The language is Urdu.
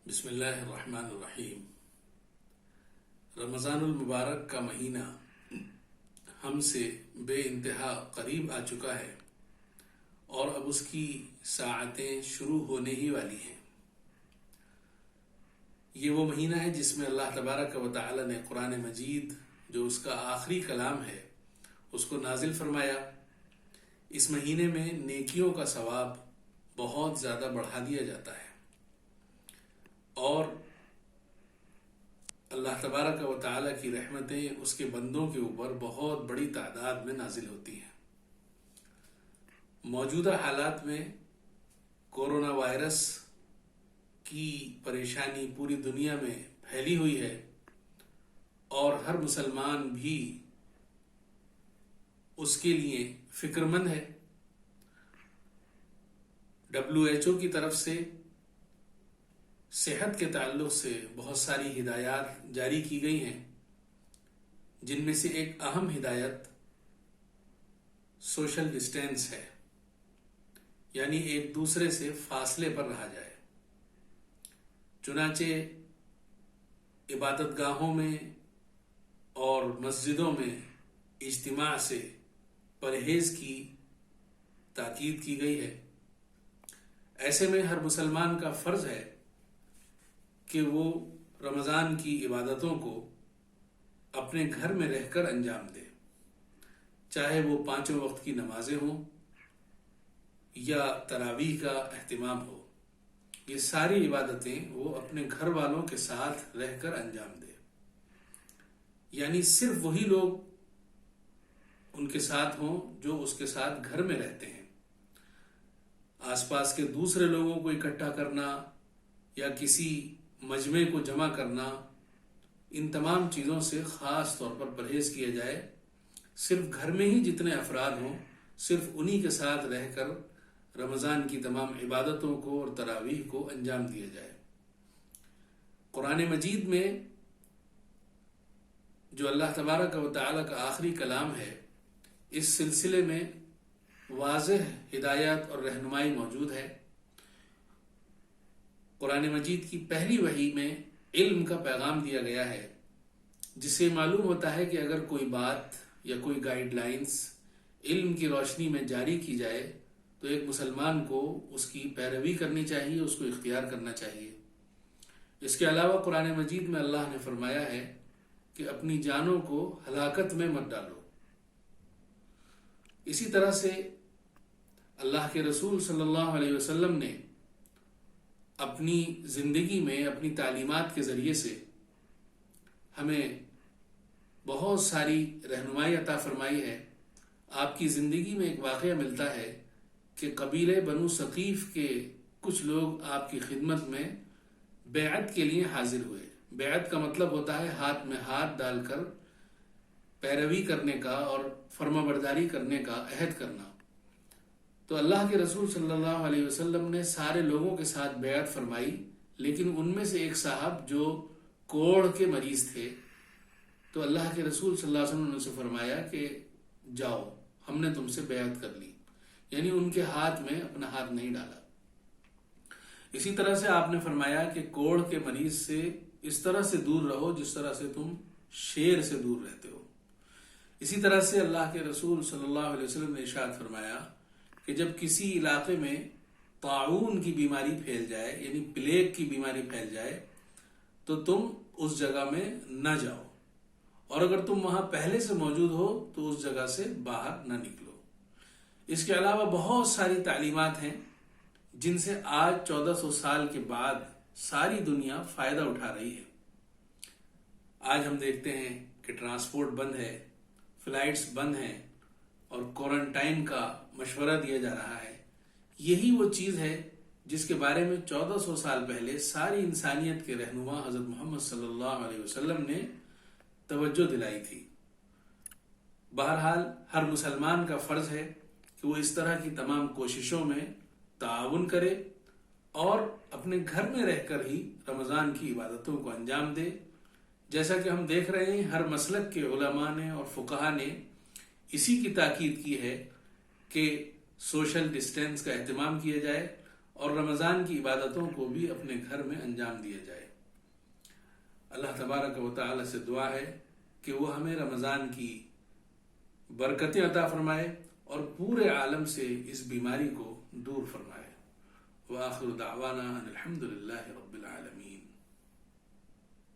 بسم اللہ الرحمن الرحیم۔ رمضان المبارک کا مہینہ ہم سے بے انتہا قریب آ چکا ہے اور اب اس کی ساعتیں شروع ہونے ہی والی ہیں۔ یہ وہ مہینہ ہے جس میں اللہ تبارک و تعالی نے قرآن مجید جو اس کا آخری کلام ہے اس کو نازل فرمایا۔ اس مہینے میں نیکیوں کا ثواب بہت زیادہ بڑھا دیا جاتا ہے اور اللہ تبارک و تعالی کی رحمتیں اس کے بندوں کے اوپر بہت بڑی تعداد میں نازل ہوتی ہیں۔ موجودہ حالات میں کورونا وائرس کی پریشانی پوری دنیا میں پھیلی ہوئی ہے اور ہر مسلمان بھی اس کے لیے فکر مند ہے۔ WHO کی طرف سے صحت کے تعلق سے بہت ساری ہدایات جاری کی گئی ہیں، جن میں سے ایک اہم ہدایت سوشل ڈسٹینس ہے، یعنی ایک دوسرے سے فاصلے پر رہا جائے۔ چنانچہ عبادت گاہوں میں اور مسجدوں میں اجتماع سے پرہیز کی تاکید کی گئی ہے۔ ایسے میں ہر مسلمان کا فرض ہے کہ وہ رمضان کی عبادتوں کو اپنے گھر میں رہ کر انجام دے، چاہے وہ 5 وقت کی نمازیں ہوں یا تراویح کا اہتمام ہو۔ یہ ساری عبادتیں وہ اپنے گھر والوں کے ساتھ رہ کر انجام دے، یعنی صرف وہی لوگ ان کے ساتھ ہوں جو اس کے ساتھ گھر میں رہتے ہیں۔ آس پاس کے دوسرے لوگوں کو اکٹھا کرنا یا کسی مجمع کو جمع کرنا، ان تمام چیزوں سے خاص طور پر پرہیز کیا جائے۔ صرف گھر میں ہی جتنے افراد ہوں صرف انہی کے ساتھ رہ کر رمضان کی تمام عبادتوں کو اور تراویح کو انجام دیا جائے۔ قرآن مجید میں جو اللہ تبارک و تعالی کا آخری کلام ہے، اس سلسلے میں واضح ہدایات اور رہنمائی موجود ہے۔ قرآن مجید کی پہلی وحی میں علم کا پیغام دیا گیا ہے، جس سے معلوم ہوتا ہے کہ اگر کوئی بات یا کوئی گائیڈ لائنز علم کی روشنی میں جاری کی جائے تو ایک مسلمان کو اس کی پیروی کرنی چاہیے، اس کو اختیار کرنا چاہیے۔ اس کے علاوہ قرآن مجید میں اللہ نے فرمایا ہے کہ اپنی جانوں کو ہلاکت میں مت ڈالو۔ اسی طرح سے اللہ کے رسول صلی اللہ علیہ وسلم نے اپنی زندگی میں اپنی تعلیمات کے ذریعے سے ہمیں بہت ساری رہنمائی عطا فرمائی ہے۔ آپ کی زندگی میں ایک واقعہ ملتا ہے کہ قبیلے بنو ثقیف کے کچھ لوگ آپ کی خدمت میں بیعت کے لیے حاضر ہوئے۔ بیعت کا مطلب ہوتا ہے ہاتھ میں ہاتھ ڈال کر پیروی کرنے کا اور فرما برداری کرنے کا عہد کرنا۔ تو اللہ کے رسول صلی اللہ علیہ وسلم نے سارے لوگوں کے ساتھ بیعت فرمائی، لیکن ان میں سے ایک صاحب جو کوڑھ کے مریض تھے، تو اللہ کے رسول صلی اللہ علیہ وسلم نے ان سے فرمایا کہ جاؤ، ہم نے تم سے بیعت کر لی، یعنی ان کے ہاتھ میں اپنا ہاتھ نہیں ڈالا۔ اسی طرح سے آپ نے فرمایا کہ کوڑھ کے مریض سے اس طرح سے دور رہو جس طرح سے تم شیر سے دور رہتے ہو۔ اسی طرح سے اللہ کے رسول صلی اللہ علیہ وسلم نے ارشاد فرمایا کہ جب کسی علاقے میں طاعون کی بیماری پھیل جائے، یعنی پلیگ کی بیماری پھیل جائے، تو تم اس جگہ میں نہ جاؤ، اور اگر تم وہاں پہلے سے موجود ہو تو اس جگہ سے باہر نہ نکلو۔ اس کے علاوہ بہت ساری تعلیمات ہیں جن سے آج 1400 سال کے بعد ساری دنیا فائدہ اٹھا رہی ہے۔ آج ہم دیکھتے ہیں کہ ٹرانسپورٹ بند ہے، فلائٹس بند ہیں اور کوارنٹائن کا مشورہ دیا جا رہا ہے۔ یہی وہ چیز ہے جس کے بارے میں 1400 سال پہلے ساری انسانیت کے رہنما حضرت محمد صلی اللہ علیہ وسلم نے توجہ دلائی تھی۔ بہرحال ہر مسلمان کا فرض ہے کہ وہ اس طرح کی تمام کوششوں میں تعاون کرے اور اپنے گھر میں رہ کر ہی رمضان کی عبادتوں کو انجام دے۔ جیسا کہ ہم دیکھ رہے ہیں، ہر مسلک کے علماء نے اور فقہا نے اسی کی تاکید کی ہے کہ سوشل ڈسٹینس کا اہتمام کیا جائے اور رمضان کی عبادتوں کو بھی اپنے گھر میں انجام دیا جائے۔ اللہ تبارک و تعالی سے دعا ہے کہ وہ ہمیں رمضان کی برکتیں عطا فرمائے اور پورے عالم سے اس بیماری کو دور فرمائے۔ وآخر دعوانا ان الحمد للہ رب العالمین۔